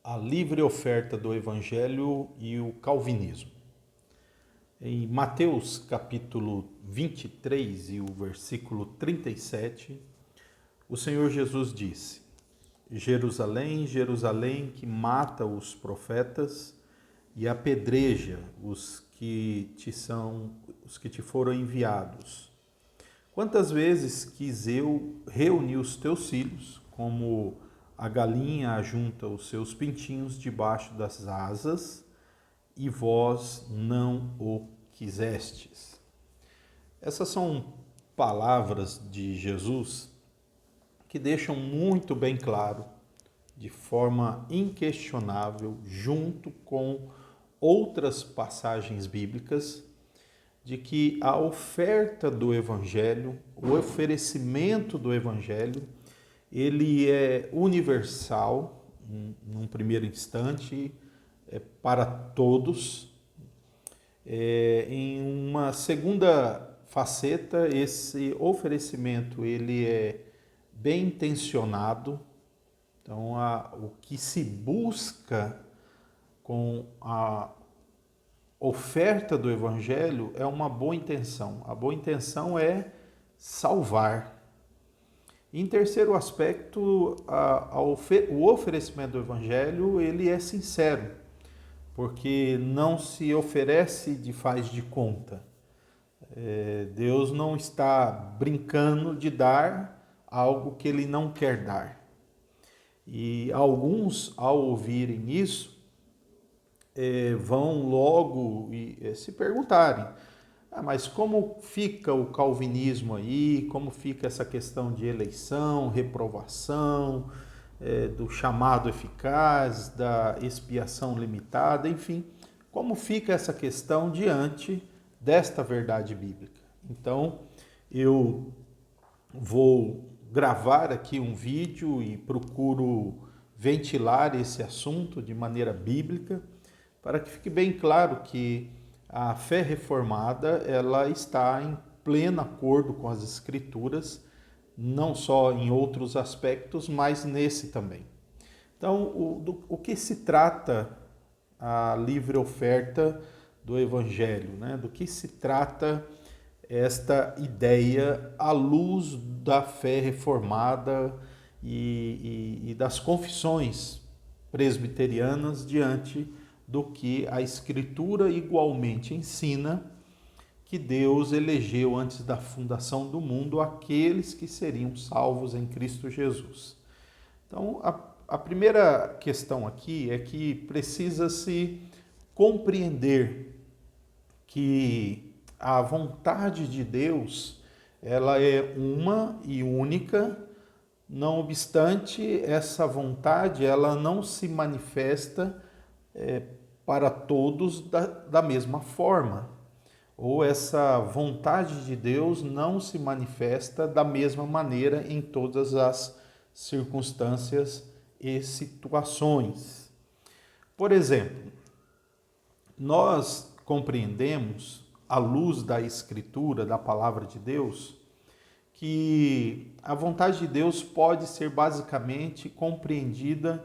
A livre oferta do Evangelho e o Calvinismo. Em Mateus capítulo 23 e o versículo 37, o Senhor Jesus disse: Jerusalém, Jerusalém, que mata os profetas e apedreja os que te foram enviados. Quantas vezes quis eu reunir os teus filhos, como a galinha ajunta os seus pintinhos debaixo das asas, e vós não o quisestes. Essas são palavras de Jesus que deixam muito bem claro, de forma inquestionável, junto com outras passagens bíblicas, de que a oferta do Evangelho, o oferecimento do Evangelho, ele é universal, num primeiro instante, para todos. Em uma segunda faceta, esse oferecimento ele é bem intencionado. Então, o que se busca com a oferta do Evangelho é uma boa intenção. A boa intenção é salvar. Em terceiro aspecto, o oferecimento do Evangelho ele é sincero, porque não se oferece de faz de conta. Deus não está brincando de dar algo que Ele não quer dar. E alguns, ao ouvirem isso, vão logo se perguntarem: mas como fica o calvinismo aí? Como fica essa questão de eleição, reprovação, do chamado eficaz, da expiação limitada, enfim, como fica essa questão diante desta verdade bíblica? Então, eu vou gravar aqui um vídeo e procuro ventilar esse assunto de maneira bíblica, para que fique bem claro que a fé reformada ela está em pleno acordo com as Escrituras, não só em outros aspectos, mas nesse também. Então, o que se trata a livre oferta do Evangelho, né? Do que se trata esta ideia à luz da fé reformada e das confissões presbiterianas diante do que a Escritura igualmente ensina, que Deus elegeu antes da fundação do mundo aqueles que seriam salvos em Cristo Jesus. Então, a primeira questão aqui é que precisa-se compreender que a vontade de Deus ela é uma e única. Não obstante, essa vontade ela não se manifesta para todos da mesma forma, ou essa vontade de Deus não se manifesta da mesma maneira em todas as circunstâncias e situações. Por exemplo, nós compreendemos, à luz da Escritura, da Palavra de Deus, que a vontade de Deus pode ser basicamente compreendida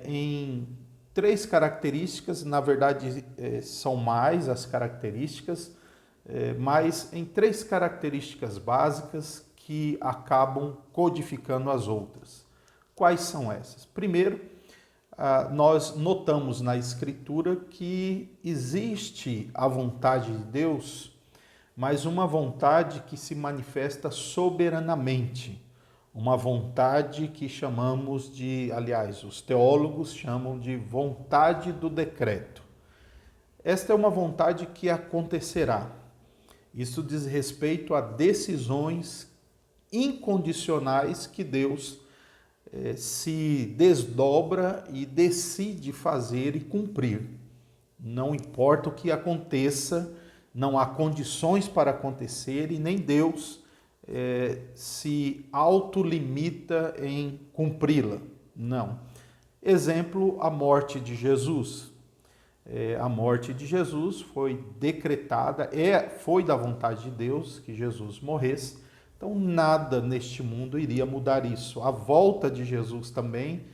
em três características. Na verdade, são mais as características, mas em três características básicas que acabam codificando as outras. Quais são essas? Primeiro, nós notamos na Escritura que existe a vontade de Deus, mas uma vontade que se manifesta soberanamente. Uma vontade que chamamos de, aliás, os teólogos chamam de vontade do decreto. Esta é uma vontade que acontecerá. Isso diz respeito a decisões incondicionais que Deus se desdobra e decide fazer e cumprir. Não importa o que aconteça, não há condições para acontecer e nem Deus se autolimita em cumpri-la. Não. Exemplo, a morte de Jesus. A morte de Jesus foi decretada, foi da vontade de Deus que Jesus morresse. Então, nada neste mundo iria mudar isso. A volta de Jesus também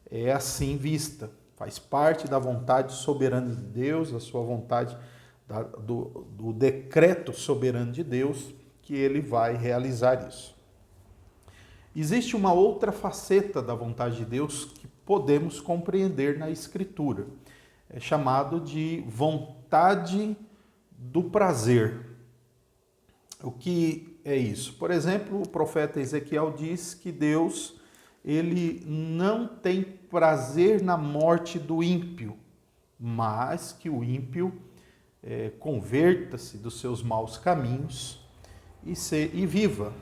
é assim vista. Faz parte da vontade soberana de Deus, da sua vontade, do decreto soberano de Deus, que ele vai realizar isso. Existe uma outra faceta da vontade de Deus que podemos compreender na Escritura. É chamado de vontade do prazer. O que é isso? Por exemplo, o profeta Ezequiel diz que Deus, ele não tem prazer na morte do ímpio, mas que o ímpio converta-se dos seus maus caminhos e viva.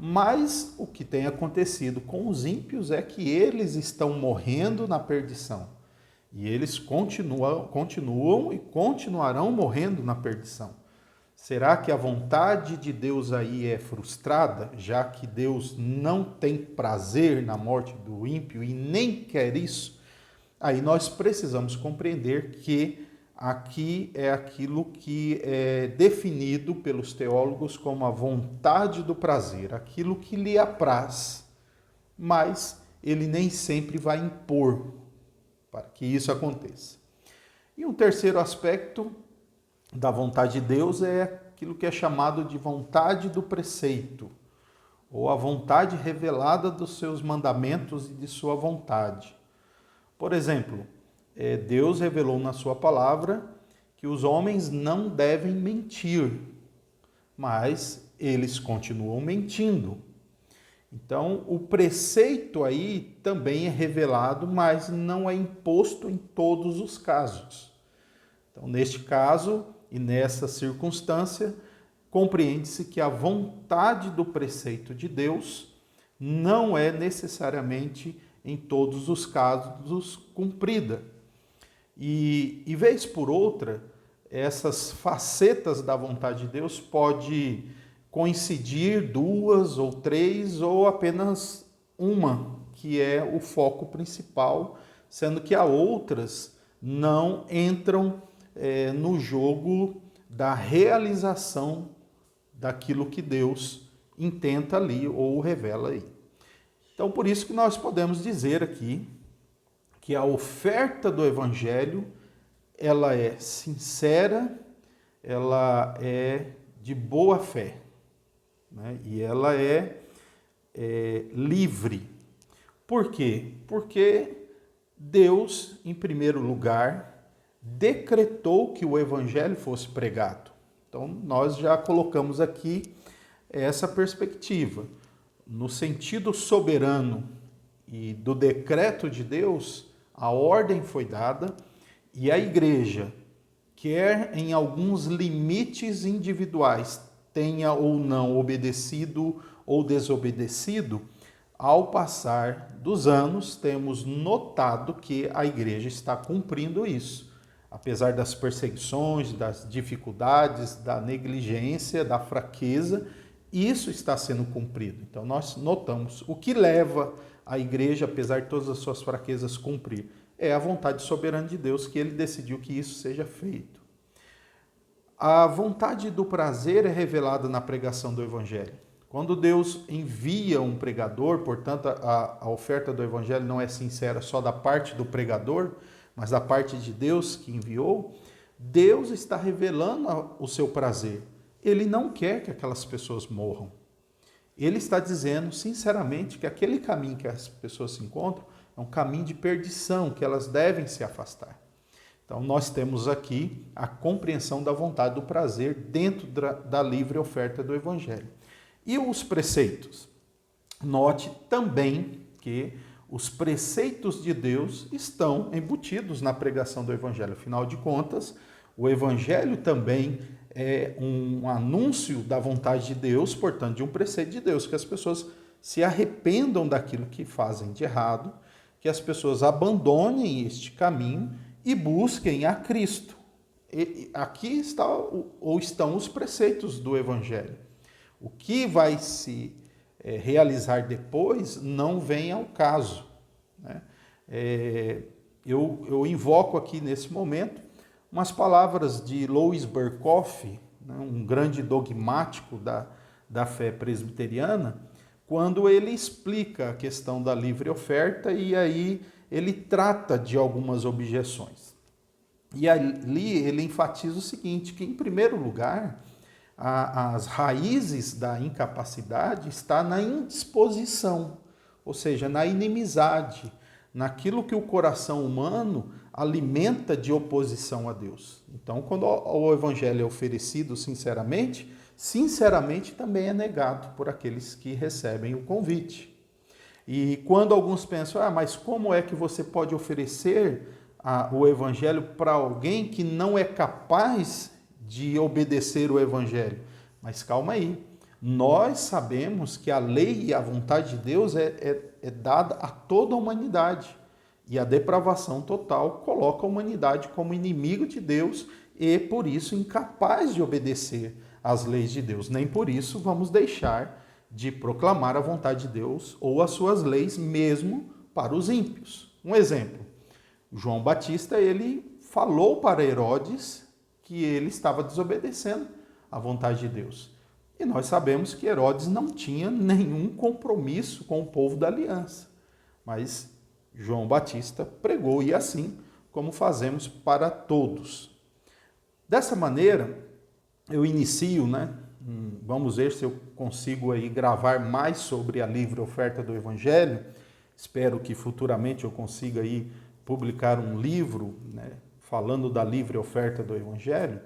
Mas o que tem acontecido com os ímpios é que eles estão morrendo na perdição. E eles continuam e continuarão morrendo na perdição. Será que a vontade de Deus aí é frustrada, já que Deus não tem prazer na morte do ímpio e nem quer isso? Aí nós precisamos compreender que aqui é aquilo que é definido pelos teólogos como a vontade do prazer, aquilo que lhe apraz, mas ele nem sempre vai impor para que isso aconteça. E um terceiro aspecto da vontade de Deus é aquilo que é chamado de vontade do preceito, ou a vontade revelada dos seus mandamentos e de sua vontade. Por exemplo, Deus revelou na sua palavra que os homens não devem mentir, mas eles continuam mentindo. Então, o preceito aí também é revelado, mas não é imposto em todos os casos. Então, neste caso e nessa circunstância, compreende-se que a vontade do preceito de Deus não é necessariamente em todos os casos cumprida. E vez por outra, essas facetas da vontade de Deus pode coincidir duas ou três ou apenas uma, que é o foco principal, sendo que há outras não entram no jogo da realização daquilo que Deus intenta ali ou revela aí. Então, por isso que nós podemos dizer aqui que a oferta do Evangelho, ela é sincera, ela é de boa fé, né? E ela é livre. Por quê? Porque Deus, em primeiro lugar, decretou que o Evangelho fosse pregado. Então, nós já colocamos aqui essa perspectiva. No sentido soberano e do decreto de Deus, a ordem foi dada e a igreja, quer em alguns limites individuais, tenha ou não obedecido ou desobedecido, ao passar dos anos, temos notado que a igreja está cumprindo isso. Apesar das perseguições, das dificuldades, da negligência, da fraqueza, isso está sendo cumprido. Então, nós notamos o que leva a igreja, apesar de todas as suas fraquezas, cumprir. É a vontade soberana de Deus, que ele decidiu que isso seja feito. A vontade do prazer é revelada na pregação do Evangelho. Quando Deus envia um pregador, portanto, a oferta do Evangelho não é sincera só da parte do pregador, mas da parte de Deus que enviou, Deus está revelando o seu prazer. Ele não quer que aquelas pessoas morram. Ele está dizendo, sinceramente, que aquele caminho que as pessoas se encontram é um caminho de perdição, que elas devem se afastar. Então, nós temos aqui a compreensão da vontade do prazer dentro da livre oferta do Evangelho. E os preceitos? Note também que os preceitos de Deus estão embutidos na pregação do Evangelho. Afinal de contas, o Evangelho também é um anúncio da vontade de Deus, portanto, de um preceito de Deus, que as pessoas se arrependam daquilo que fazem de errado, que as pessoas abandonem este caminho e busquem a Cristo. E aqui estão os preceitos do Evangelho. O que vai se realizar depois não vem ao caso, né? Eu invoco aqui nesse momento umas palavras de Louis Berkhoff, né, um grande dogmático da fé presbiteriana, quando ele explica a questão da livre oferta e aí ele trata de algumas objeções. E ali ele enfatiza o seguinte, que em primeiro lugar, as raízes da incapacidade está na indisposição, ou seja, na inimizade, naquilo que o coração humano alimenta de oposição a Deus. Então, quando o evangelho é oferecido sinceramente, sinceramente também é negado por aqueles que recebem o convite. E quando alguns pensam, mas como é que você pode oferecer o evangelho para alguém que não é capaz de obedecer o evangelho? Mas calma aí, nós sabemos que a lei e a vontade de Deus é dada a toda a humanidade. E a depravação total coloca a humanidade como inimigo de Deus e, por isso, incapaz de obedecer às leis de Deus. Nem por isso vamos deixar de proclamar a vontade de Deus ou as suas leis mesmo para os ímpios. Um exemplo, João Batista, ele falou para Herodes que ele estava desobedecendo à vontade de Deus. E nós sabemos que Herodes não tinha nenhum compromisso com o povo da aliança. Mas João Batista pregou, e assim como fazemos para todos. Dessa maneira, eu inicio, vamos ver se eu consigo aí gravar mais sobre a livre oferta do Evangelho. Espero que futuramente eu consiga aí publicar um livro, falando da livre oferta do Evangelho.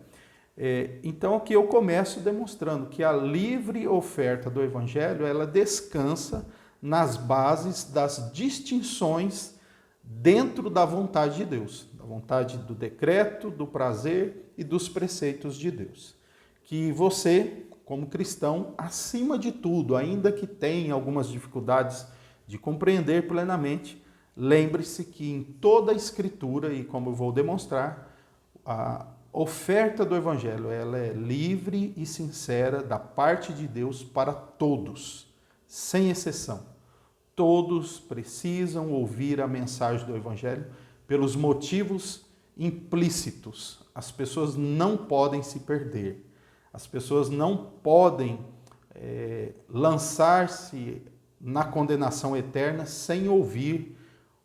Então aqui eu começo demonstrando que a livre oferta do Evangelho, ela descansa nas bases das distinções dentro da vontade de Deus, da vontade do decreto, do prazer e dos preceitos de Deus. Que você, como cristão, acima de tudo, ainda que tenha algumas dificuldades de compreender plenamente, lembre-se que em toda a Escritura, e como eu vou demonstrar, a oferta do Evangelho ela é livre e sincera da parte de Deus para todos, sem exceção. Todos precisam ouvir a mensagem do Evangelho pelos motivos implícitos. As pessoas não podem se perder. As pessoas não podem lançar-se na condenação eterna sem ouvir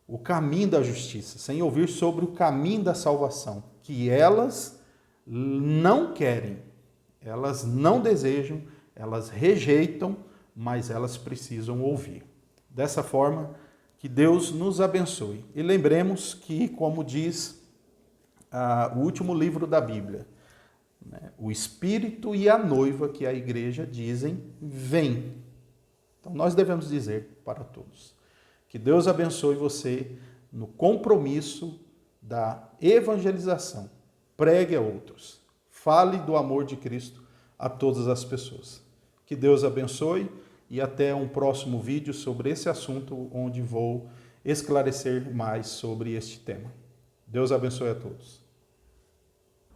o caminho da justiça, sem ouvir sobre o caminho da salvação, que elas não querem, elas não desejam, elas rejeitam, mas elas precisam ouvir. Dessa forma, que Deus nos abençoe. E lembremos que, como diz o último livro da Bíblia, o Espírito e a noiva, que a igreja dizem, vem. Então nós devemos dizer para todos. Que Deus abençoe você no compromisso da evangelização. Pregue a outros. Fale do amor de Cristo a todas as pessoas. Que Deus abençoe e até um próximo vídeo sobre esse assunto, onde vou esclarecer mais sobre este tema. Deus abençoe a todos.